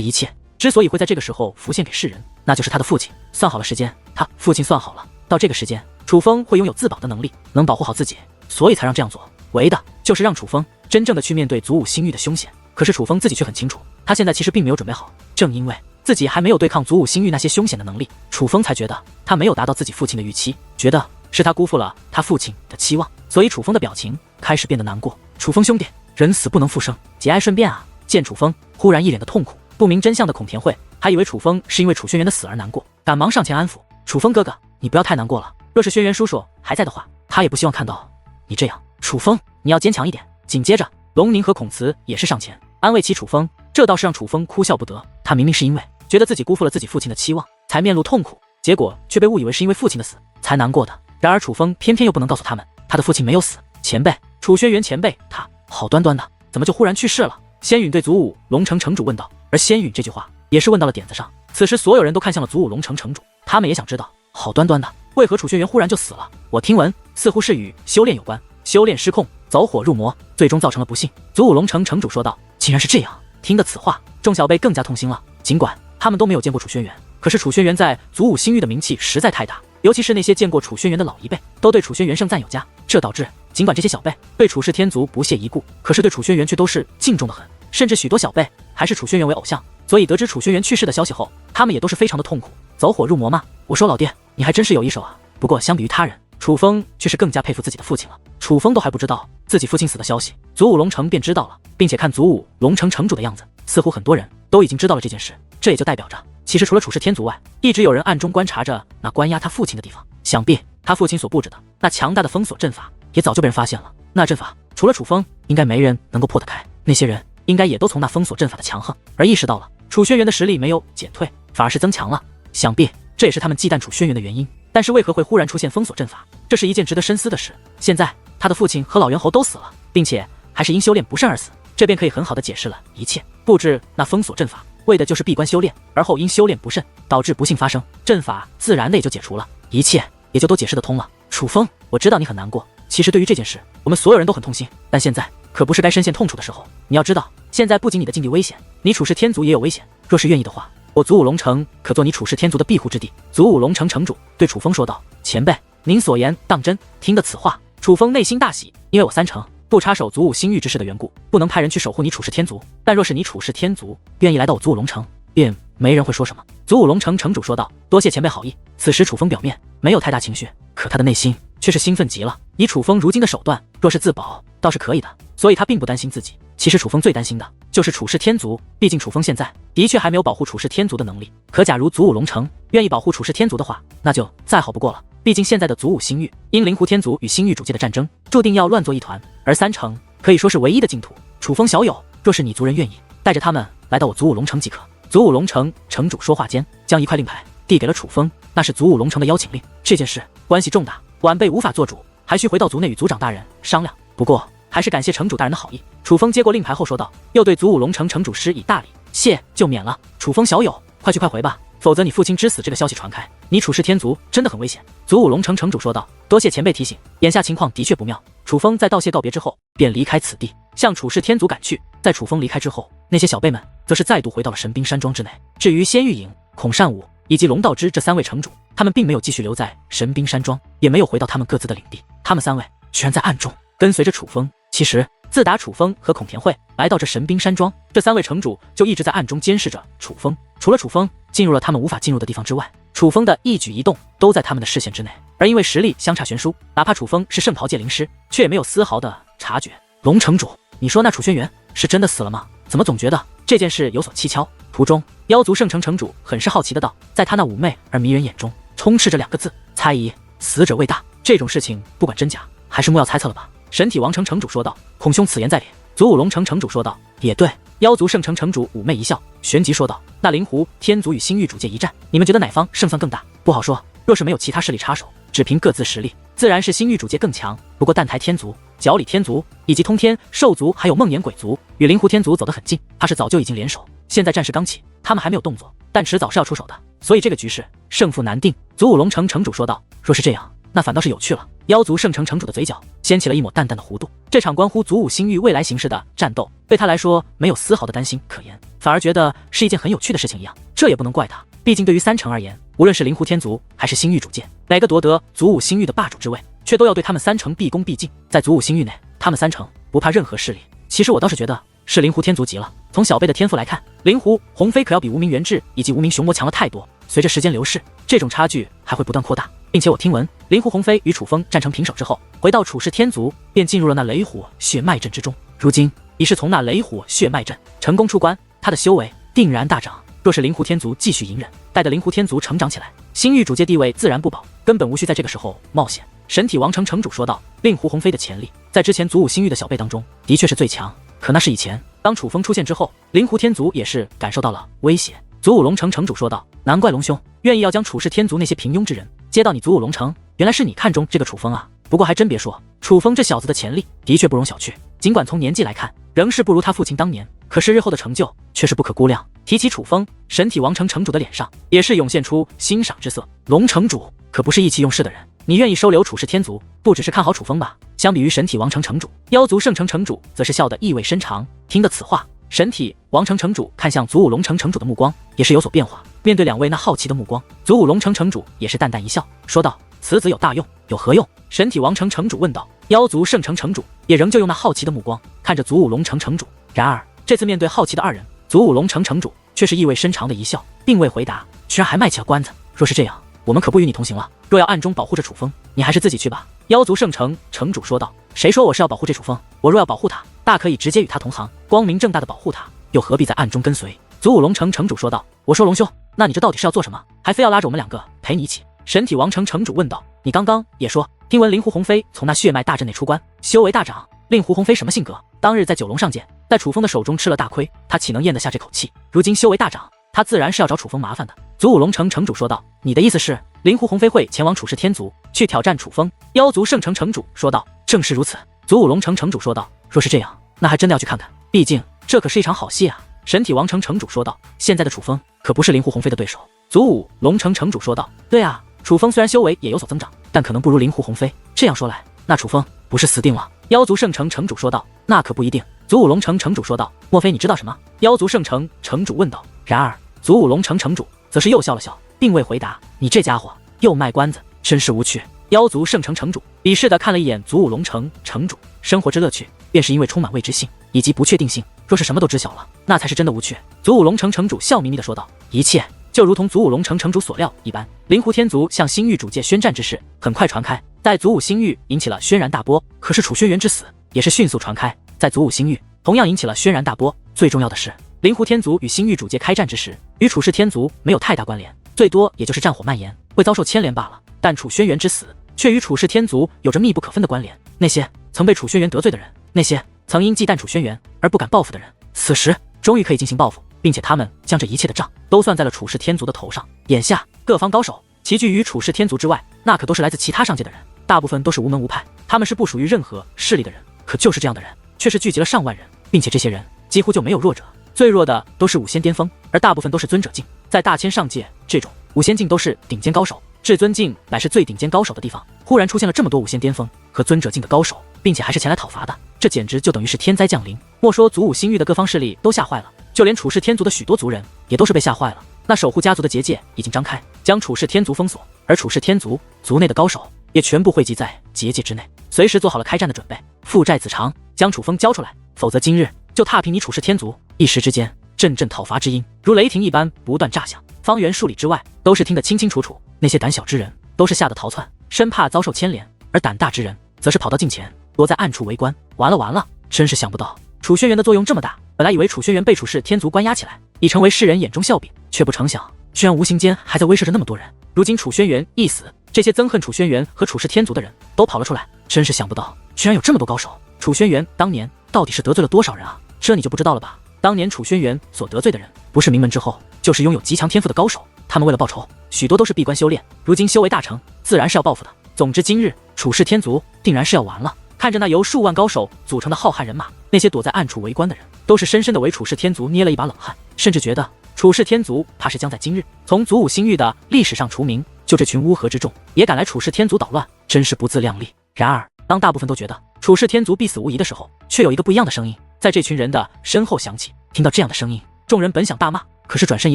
一切之所以会在这个时候浮现给世人，那就是他的父亲算好了时间，他父亲算好了到这个时间楚风会拥有自保的能力，能保护好自己，所以才让这样做，为的就是让楚风真正的去面对祖武星域的凶险。可是楚风自己却很清楚，他现在其实并没有准备好，正因为自己还没有对抗祖武星域那些凶险的能力，楚风才觉得他没有达到自己父亲的预期，觉得是他辜负了他父亲的期望，所以楚风的表情开始变得难过。楚风兄弟，人死不能复生，节哀顺变啊！见楚风忽然一脸的痛苦，不明真相的孔田慧还以为楚风是因为楚轩辕的死而难过，赶忙上前安抚。楚风哥哥，你不要太难过了，若是轩辕叔叔还在的话，他也不希望看到你这样。楚风，你要坚强一点。紧接着龙宁和孔慈也是上前安慰起楚风，这倒是让楚风哭笑不得。他明明是因为觉得自己辜负了自己父亲的期望才面露痛苦，结果却被误以为是因为父亲的死才难过的。然而楚风偏偏又不能告诉他们，他的父亲没有死。前辈，楚轩辕前辈，他好端端的怎么就忽然去世了？仙允对祖武龙城城主问道。而仙允这句话也是问到了点子上，此时所有人都看向了祖武龙城城主，他们也想知道，好端端的为何楚轩辕忽然就死了？我听闻似乎是与修炼有关，修炼失控，走火入魔，最终造成了不幸。祖武龙城城主说道。竟然是这样！听得此话，众小辈更加痛心了。尽管他们都没有见过楚轩辕，可是楚轩辕在祖武星域的名气实在太大，尤其是那些见过楚轩辕的老一辈，都对楚轩辕盛赞有加。这导致尽管这些小辈对楚氏天族不屑一顾，可是对楚轩辕却都是敬重的很，甚至许多小辈还是楚轩辕为偶像。所以得知楚轩辕去世的消息后，他们也都是非常的痛苦。走火入魔吗？我说老爹，你还真是有一手啊。不过相比于他人，楚风却是更加佩服自己的父亲了。楚风都还不知道自己父亲死的消息，祖武龙城便知道了，并且看祖武龙城城主的样子，似乎很多人都已经知道了这件事。这也就代表着，其实除了楚氏天族外，一直有人暗中观察着那关押他父亲的地方。想必他父亲所布置的那强大的封锁阵法，也早就被人发现了。那阵法除了楚风，应该没人能够破得开。那些人应该也都从那封锁阵法的强横而意识到了，楚轩辕的实力没有减退，反而是增强了。想必这也是他们忌惮楚轩辕的原因。但是为何会忽然出现封锁阵法？这是一件值得深思的事。现在他的父亲和老猿猴都死了，并且还是因修炼不慎而死，这便可以很好的解释了一切。布置那封锁阵法，为的就是闭关修炼，而后因修炼不慎导致不幸发生，阵法自然的也就解除了，一切也就都解释得通了。楚风，我知道你很难过，其实对于这件事，我们所有人都很痛心，但现在可不是该深陷痛楚的时候。你要知道，现在不仅你的境地危险，你楚氏天族也有危险。若是愿意的话，我祖武龙城可做你楚氏天族的庇护之地。祖武龙城城主对楚风说道：“前辈，您所言当真？”听得此话，楚风内心大喜，因为我三成不插手祖武星域之事的缘故，不能派人去守护你楚氏天族。但若是你楚氏天族愿意来到我祖武龙城，便没人会说什么。祖武龙城城主说道：“多谢前辈好意。”此时楚风表面没有太大情绪，可他的内心却是兴奋极了。以楚风如今的手段，若是自保倒是可以的，所以他并不担心自己。其实楚风最担心的就是楚氏天族，毕竟楚风现在的确还没有保护楚氏天族的能力。可假如祖武龙城愿意保护楚氏天族的话，那就再好不过了。毕竟现在的祖武星域，因灵狐天族与星域主界的战争，注定要乱作一团，而三成可以说是唯一的净土。楚风小友，若是你族人愿意，带着他们来到我祖武龙城即可。祖武龙城城主说话间，将一块令牌递给了楚风，那是祖武龙城的邀请令。这件事关系重大，晚辈无法做主，还需回到族内与族长大人商量。不过还是感谢城主大人的好意。楚风接过令牌后说道，又对祖武龙城城主施以大礼，谢就免了。楚风小友，快去快回吧，否则你父亲之死这个消息传开，你楚氏天族真的很危险。祖武龙城城主说道，多谢前辈提醒，眼下情况的确不妙。楚风在道谢告别之后，便离开此地，向楚氏天族赶去。在楚风离开之后，那些小辈们则是再度回到了神兵山庄之内。至于仙玉影、孔善武以及龙道之这三位城主，他们并没有继续留在神兵山庄，也没有回到他们各自的领地，他们三位居然在暗中跟随着楚风。其实自打楚风和孔田慧来到这神兵山庄，这三位城主就一直在暗中监视着楚风。除了楚风进入了他们无法进入的地方之外，楚风的一举一动都在他们的视线之内。而因为实力相差悬殊，哪怕楚风是圣袍界灵师，却也没有丝毫的察觉。龙城主，你说那楚轩辕是真的死了吗？怎么总觉得这件事有所蹊跷？途中，妖族圣城城主很是好奇的道，在他那妩媚而迷人眼中充斥着两个字：猜疑。死者未大，这种事情不管真假，还是莫要猜测了吧。神体王城城主说道，孔兄此言在理。祖武龙城城主说道，也对。妖族圣城城主妩媚一笑，旋即说道，那灵狐天族与星域主界一战，你们觉得哪方胜算更大？不好说，若是没有其他势力插手，只凭各自实力，自然是星域主界更强。不过蛋台天族、角里天族以及通天兽族还有梦魇鬼族与灵狐天族走得很近，怕是早就已经联手。现在战事刚起，他们还没有动作，但迟早是要出手的，所以这个局势胜负难定。祖武龙城城主说道，若是这样，那反倒是有趣了。妖族圣城城主的嘴角掀起了一抹淡淡的弧度，这场关乎祖武星域未来形势的战斗，对他来说没有丝毫的担心可言，反而觉得是一件很有趣的事情一样。这也不能怪他，毕竟对于三城而言，无论是灵狐天族还是星域主界，哪个夺得祖武星域的霸主之位，却都要对他们三城毕恭毕敬。在祖武星域内，他们三城不怕任何势力。其实我倒是觉得是灵狐天族急了。从小辈的天赋来看，灵狐鸿飞可要比无名元志以及无名熊魔强了太多。随着时间流逝，这种差距还会不断扩大，并且我听闻灵狐鸿飞与楚风战成平手之后，回到楚氏天族，便进入了那雷火血脉阵之中。如今已是从那雷火血脉阵成功出关，他的修为定然大涨。若是灵狐天族继续隐忍，待得灵狐天族成长起来，星域主界地位自然不保，根本无需在这个时候冒险。神体王城城主说道，令狐鸿飞的潜力在之前祖武星域的小辈当中的确是最强，可那是以前，当楚风出现之后，灵狐天族也是感受到了威胁。祖武龙城城主说道，难怪龙兄愿意要将楚氏天族那些平庸之人接到你祖武龙城，原来是你看中这个楚风啊。不过还真别说，楚风这小子的潜力的确不容小觑，尽管从年纪来看仍是不如他父亲当年，可是日后的成就却是不可估量。提起楚风，神体王城城主的脸上也是涌现出欣赏之色。龙城主可不是意气用事的人，你愿意收留楚氏天族，不只是看好楚风吧？相比于神体王城城主，妖族圣城城主则是笑得意味深长。听得此话，神体王城城主看向祖武龙城城主的目光也是有所变化。面对两位那好奇的目光，祖武龙城城主也是淡淡一笑，说道，此子有大用，有何用？神体王城城主问道。妖族圣城城主也仍旧用那好奇的目光看着祖武龙城城主。然而这次面对好奇的二人，祖武龙城城主却是意味深长的一笑，并未回答，居然还卖起了关子。若是这样，我们可不与你同行了。若要暗中保护着楚风，你还是自己去吧。妖族圣城城主说道。谁说我是要保护这楚风？我若要保护他，大可以直接与他同行，光明正大的保护他，又何必在暗中跟随？祖武龙城城主说道。我说龙兄，那你这到底是要做什么？还非要拉着我们两个陪你一起？神体王城城主问道。你刚刚也说听闻灵狐鸿飞从那血脉大阵内出关，修为大涨。令狐鸿飞什么性格？当日在九龙上剑，在楚风的手中吃了大亏，他岂能咽得下这口气？如今修为大涨，他自然是要找楚风麻烦的。祖武龙城城主说道。你的意思是灵狐鸿飞会前往楚氏天族去挑战楚风？妖族圣城城主说道。正是如此。祖武龙城城主说道。若是这样，那还真的要去看看，毕竟这可是一场好戏啊。神体王城城主说道。现在的楚风可不是灵狐鸿飞的对手。祖武龙城城主说道。对啊，楚风虽然修为也有所增长，但可能不如灵狐鸿飞。这样说来，那楚风不是死定了？妖族圣城城主说道。那可不一定。祖武龙城城主说道。莫非你知道什么？妖族圣城城主问道。然而祖武龙城城主则是又笑了笑，并未回答。你这家伙又卖关子，真是无趣。妖族圣城城主鄙视地看了一眼祖武龙城城主，生活之乐趣便是因为充满未知性以及不确定性，若是什么都知晓了，那才是真的无趣。祖武龙城城主笑眯眯地说道，一切就如同祖武龙城城主所料一般，灵狐天族向星域主界宣战之事很快传开，在祖武星域引起了轩然大波。可是楚轩辕之死也是迅速传开，在祖武星域同样引起了轩然大波。最重要的是，灵狐天族与星域主界开战之时，与楚氏天族没有太大关联，最多也就是战火蔓延，会遭受牵连罢了。但楚轩辕之死却与楚氏天族有着密不可分的关联。那些曾被楚轩辕得罪的人，那些曾因忌惮楚轩辕而不敢报复的人，此时终于可以进行报复，并且他们将这一切的账都算在了楚氏天族的头上。眼下各方高手齐聚于楚氏天族之外，那可都是来自其他上界的人，大部分都是无门无派，他们是不属于任何势力的人。可就是这样的人，却是聚集了上万人，并且这些人几乎就没有弱者，最弱的都是武仙巅峰，而大部分都是尊者境。在大千上界，这种武仙境都是顶尖高手，至尊境乃是最顶尖高手的地方，忽然出现了这么多武仙巅峰和尊者境的高手，并且还是前来讨伐的，这简直就等于是天灾降临。莫说祖武星域的各方势力都吓坏了，就连楚氏天族的许多族人也都是被吓坏了。那守护家族的结界已经张开，将楚氏天族封锁，而楚氏天族族内的高手也全部汇集在结界之内，随时做好了开战的准备。父债子偿，将楚风交出来，否则今日就踏平你楚氏天族。一时之间，阵阵讨伐之音如雷霆一般不断炸响，方圆数里之外都是听得清清楚楚。那些胆小之人都是吓得逃窜，生怕遭受牵连，而胆大之人则是跑到近前，躲在暗处围观。完了完了，真是想不到楚轩辕的作用这么大。本来以为楚轩辕被楚氏天族关押起来，已成为世人眼中笑柄，却不成想居然无形间还在威慑着那么多人。如今楚轩辕一死，这些憎恨楚轩辕和楚氏天族的人都跑了出来，真是想不到居然有这么多高手。楚轩辕当年到底是得罪了多少人啊？这你就不知道了吧？当年楚轩辕所得罪的人，不是名门之后，就是拥有极强天赋的高手，他们为了报仇，许多都是闭关修炼，如今修为大成，自然是要报复的。总之今日楚氏天族定然是要完了。看着那由数万高手组成的浩瀚人马，那些躲在暗处围观的人都是深深的为楚氏天族捏了一把冷汗，甚至觉得楚氏天族怕是将在今日从祖武星域的历史上除名。就这群乌合之众也敢来楚氏天族捣乱，真是不自量力。然而当大部分都觉得楚氏天族必死无疑的时候，却有一个不一样的声音在这群人的身后响起。听到这样的声音，众人本想大骂，可是转身一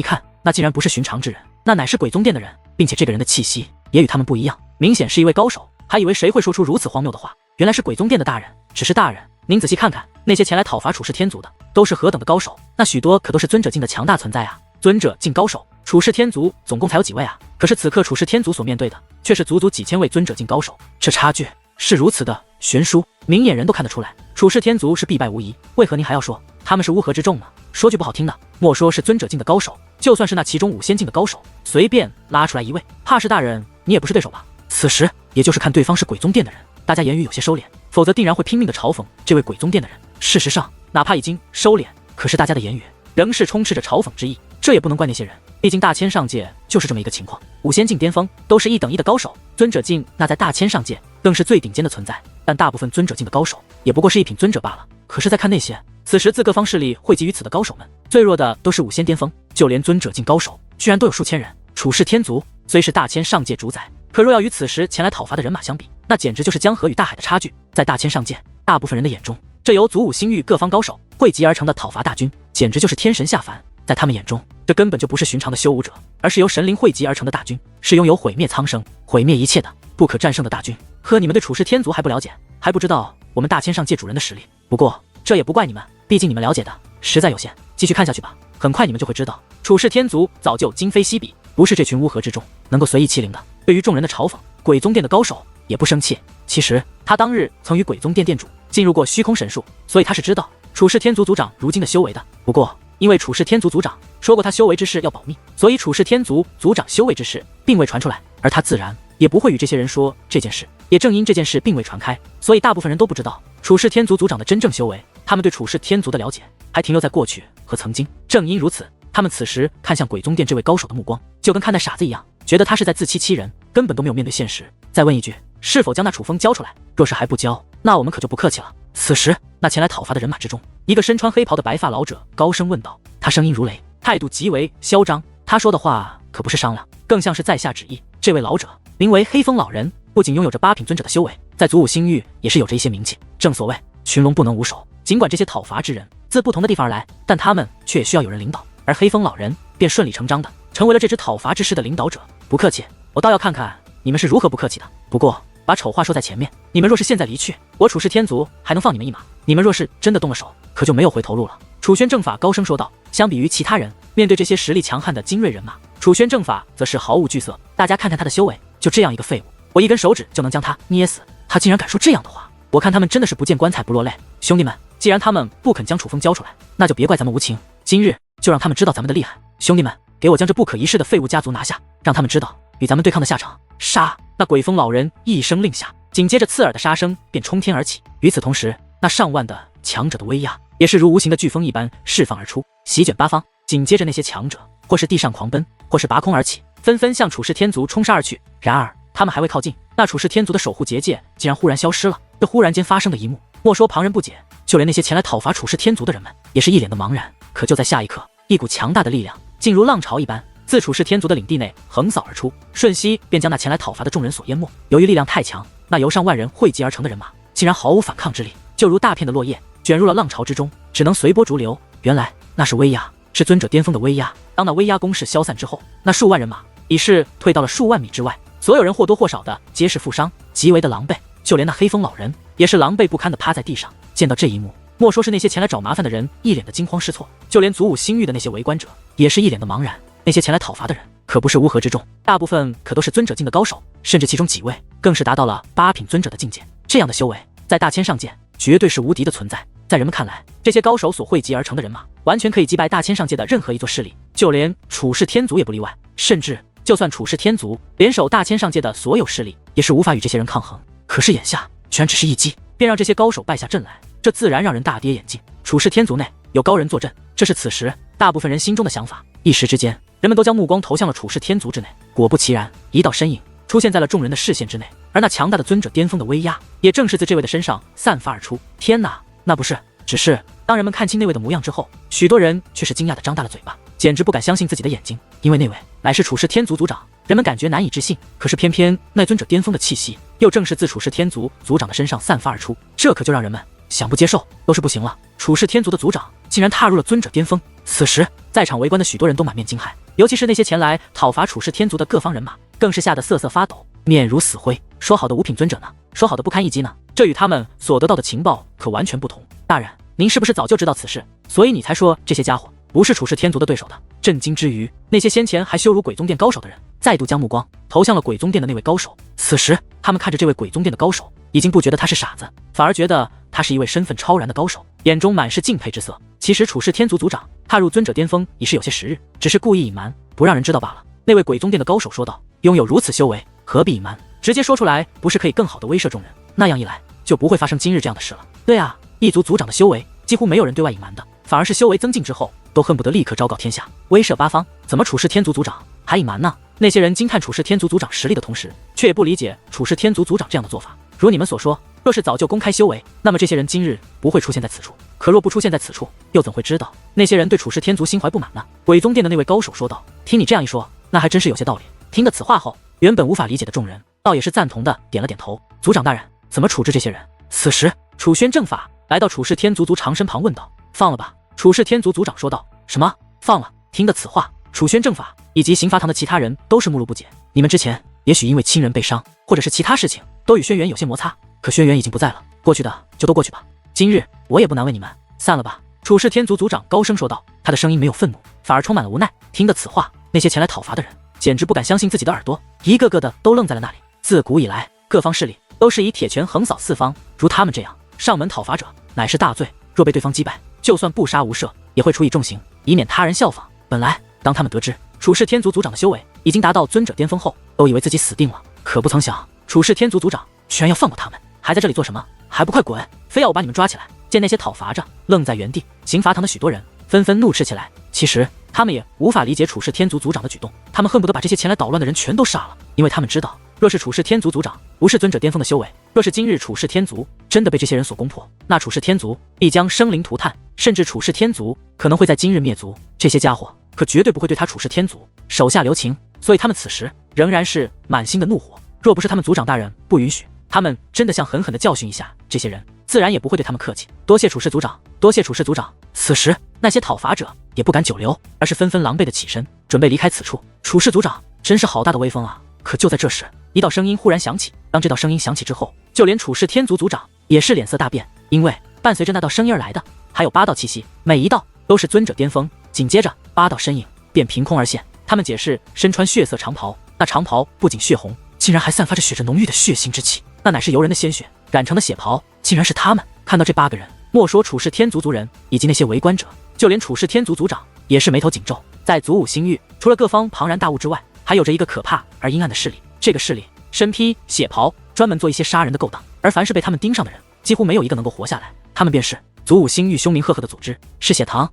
看，那竟然不是寻常之人，那乃是鬼宗殿的人，并且这个人的气息也与他们不一样，明显是一位高手。还以为谁会说出如此荒谬的话，原来是鬼宗殿的大人。只是大人，您仔细看看，那些前来讨伐楚氏天族的都是何等的高手，那许多可都是尊者境的强大存在啊！尊者境高手，楚氏天族总共才有几位啊？可是此刻楚氏天族所面对的却是足足几千位尊者境高手，这差距是如此的悬殊，明眼人都看得出来，楚氏天族是必败无疑。为何您还要说他们是乌合之众呢？说句不好听的，莫说是尊者境的高手，就算是那其中武仙境的高手，随便拉出来一位，怕是大人你也不是对手吧？此时也就是看对方是鬼宗殿的人，大家言语有些收敛，否则定然会拼命的嘲讽这位鬼宗殿的人。事实上哪怕已经收敛，可是大家的言语仍是充斥着嘲讽之意，这也不能怪那些人，毕竟大千上界就是这么一个情况，武仙境巅峰都是一等一的高手，尊者境那在大千上界更是最顶尖的存在，但大部分尊者境的高手也不过是一品尊者罢了。可是再看那些此时自各方势力汇集于此的高手们，最弱的都是武仙巅峰，就连尊者境高手居然都有数千人。楚氏天族虽是大千上界主宰，可若要与此时前来讨伐的人马相比，那简直就是江河与大海的差距。在大千上界大部分人的眼中，这由祖武星域各方高手汇集而成的讨伐大军简直就是天神下凡，在他们眼中这根本就不是寻常的修武者，而是由神灵汇集而成的大军，是拥有毁灭苍生毁灭一切的不可战胜的大军。可你们对楚氏天族还不了解，还不知道我们大千上界主人的实力。不过这也不怪你们，毕竟你们了解的实在有限，继续看下去吧，很快你们就会知道楚氏天族早就今非昔比，不是这群乌合之众能够随意欺凌的。对于众人的嘲讽，鬼宗殿的高手也不生气。其实他当日曾与鬼宗殿殿主进入过虚空神术，所以他是知道楚氏天族族长如今的修为的。不过因为楚氏天族族长说过他修为之事要保密，所以楚氏天族族长修为之事并未传出来，而他自然也不会与这些人说这件事。也正因这件事并未传开，所以大部分人都不知道楚氏天族族长的真正修为，他们对楚氏天族的了解还停留在过去和曾经。正因如此，他们此时看向鬼宗殿这位高手的目光就跟看待傻子一样，觉得他是在自欺欺人，根本都没有面对现实。再问一句，是否将那楚风交出来？若是还不交，那我们可就不客气了。此时那前来讨伐的人马之中，一个身穿黑袍的白发老者高声问道，他声音如雷，态度极为嚣张，他说的话可不是商量，更像是在下旨意。这位老者名为黑风老人，不仅拥有着8品尊者的修为，在祖武星域也是有着一些名气。正所谓群龙不能无首，尽管这些讨伐之人自不同的地方而来，但他们却也需要有人领导。而黑风老人便顺理成章的成为了这支讨伐之师的领导者。不客气，我倒要看看你们是如何不客气的。不过把丑话说在前面，你们若是现在离去，我楚氏天族还能放你们一马；你们若是真的动了手，可就没有回头路了。楚宣正法高声说道。相比于其他人，面对这些实力强悍的精锐人马，楚宣正法则是毫无惧色。大家看看他的修为，就这样一个废物，我一根手指就能将他捏死。他竟然敢说这样的话，我看他们真的是不见棺材不落泪。兄弟们，既然他们不肯将楚风交出来，那就别怪咱们无情。今日就让他们知道咱们的厉害。兄弟们，给我将这不可一世的废物家族拿下，让他们知道与咱们对抗的下场。杀！那鬼风老人一声令下，紧接着刺耳的杀声便冲天而起。与此同时，那上万的强者的威压也是如无形的飓风一般释放而出，席卷八方。紧接着那些强者或是地上狂奔，或是拔空而起，纷纷向楚氏天族冲杀而去。然而他们还未靠近，那楚氏天族的守护结界竟然忽然消失了。这忽然间发生的一幕，莫说旁人不解，就连那些前来讨伐楚氏天族的人们也是一脸的茫然。可就在下一刻，一股强大的力量竟如浪潮一般自楚氏天族的领地内横扫而出，瞬息便将那前来讨伐的众人所淹没。由于力量太强，那由上万人汇集而成的人马竟然毫无反抗之力，就如大片的落叶卷入了浪潮之中，只能随波逐流。原来那是威压，是尊者巅峰的威压。当那威压攻势消散之后，那数万人马已是退到了数万米之外，所有人或多或少的皆是负伤，极为的狼狈。就连那黑风老人也是狼狈不堪的趴在地上。见到这一幕，莫说是那些前来找麻烦的人一脸的惊慌失措，就连祖武星域的那些围观者也是一脸的茫然。那些前来讨伐的人可不是乌合之众，大部分可都是尊者境的高手，甚至其中几位更是达到了8品尊者的境界。这样的修为在大千上界绝对是无敌的存在。在人们看来，这些高手所汇集而成的人马完全可以击败大千上界的任何一座势力，就连楚氏天族也不例外。甚至就算楚氏天族联手大千上界的所有势力，也是无法与这些人抗衡。可是眼下居然只是一击便让这些高手败下阵来，这自然让人大跌眼镜。楚氏天族内有高人坐镇，这是此时大部分人心中的想法。一时之间，人们都将目光投向了楚氏天族之内。果不其然，一道身影出现在了众人的视线之内，而那强大的尊者巅峰的威压也正是自这位的身上散发而出。天哪，那不是……只是当人们看清那位的模样之后，许多人却是惊讶的张大了嘴巴，简直不敢相信自己的眼睛，因为那位乃是楚氏天族族长。人们感觉难以置信，可是偏偏那尊者巅峰的气息又正是自楚氏天族族长的身上散发而出，这可就让人们想不接受都是不行了。楚氏天族的族长竟然踏入了尊者巅峰。此时在场围观的许多人都满面惊骇，尤其是那些前来讨伐楚氏天族的各方人马，更是吓得瑟瑟发抖，面如死灰。说好的5品尊者呢？说好的不堪一击呢？这与他们所得到的情报可完全不同。大人，您是不是早就知道此事，所以你才说这些家伙不是楚氏天族的对手的？震惊之余，那些先前还羞辱鬼宗殿高手的人再度将目光投向了鬼宗殿的那位高手。此时他们看着这位鬼宗殿的高手，已经不觉得他是傻子，反而觉得他是一位身份超然的高手，眼中满是敬佩之色。其实楚氏天族族长踏入尊者巅峰已是有些时日，只是故意隐瞒，不让人知道罢了。那位鬼宗殿的高手说道，拥有如此修为，何必隐瞒？直接说出来，不是可以更好的威慑众人？那样一来，就不会发生今日这样的事了。对啊，一族族长的修为几乎没有人对外隐瞒的，反而是修为增进之后都恨不得立刻昭告天下，威慑八方。怎么楚氏天族族长还隐瞒呢？那些人惊叹楚氏天族族长实力的同时，却也不理解楚氏天族族长这样的做法。如你们所说，若是早就公开修为，那么这些人今日不会出现在此处。可若不出现在此处，又怎会知道那些人对楚氏天族心怀不满呢？鬼宗殿的那位高手说道。听你这样一说，那还真是有些道理。听得此话后，原本无法理解的众人倒也是赞同的点了点头。族长大人，怎么处置这些人？此时楚宣正法来到楚氏天族族长身旁问道。放了吧。楚氏天族族长说道。什么？放了？听得此话，楚宣正法以及刑罚堂的其他人都是目露不解。你们之前也许因为亲人被伤，或者是其他事情，都与轩辕有些摩擦，可轩辕已经不在了，过去的就都过去吧。今日我也不难为你们，散了吧。楚氏天族族长高声说道，他的声音没有愤怒，反而充满了无奈。听得此话，那些前来讨伐的人简直不敢相信自己的耳朵，一个个的都愣在了那里。自古以来，各方势力都是以铁拳横扫四方，如他们这样上门讨伐者乃是大罪，若被对方击败，就算不杀无赦，也会处以重刑，以免他人效仿。本来当他们得知楚氏天族族长的修为已经达到尊者巅峰后，都以为自己死定了，可不曾想楚氏天族族长居然要放过他们，还在这里做什么？还不快滚！非要我把你们抓起来！见那些讨伐着愣在原地刑罚堂的许多人纷纷怒斥起来。其实他们也无法理解楚氏天族族长的举动，他们恨不得把这些前来捣乱的人全都杀了，因为他们知道，若是楚氏天族族长不是尊者巅峰的修为，若是今日楚氏天族真的被这些人所攻破，那楚氏天族必将生灵涂炭，甚至楚氏天族可能会在今日灭族。这些家伙可绝对不会对他楚氏天族手下留情，所以他们此时仍然是满心的怒火。若不是他们族长大人不允许，他们真的想狠狠地教训一下这些人，自然也不会对他们客气。多谢楚氏族长，多谢楚氏族长。此时那些讨伐者也不敢久留，而是纷纷狼狈的起身，准备离开此处。楚氏族长真是好大的威风啊！可就在这时，一道声音忽然响起。当这道声音响起之后，就连楚氏天族族长也是脸色大变，因为伴随着那道声音而来的还有8道气息，每一道都是尊者巅峰。紧接着8道身影便凭空而现，他们皆是身穿血色长袍，那长袍不仅血红，竟然还散发着血着浓郁的血腥之气，那乃是由人的鲜血染成的血袍，竟然是他们。看到这8个人，莫说楚氏天族族人以及那些围观者，就连楚氏天族族长也是眉头紧皱。在祖武星域，除了各方庞然大物之外，还有着一个可怕而阴暗的势力。这个势力身披血袍，专门做一些杀人的勾当，而凡是被他们盯上的人，几乎没有一个能够活下来。他们便是祖武星域凶名赫赫的组织，是血堂。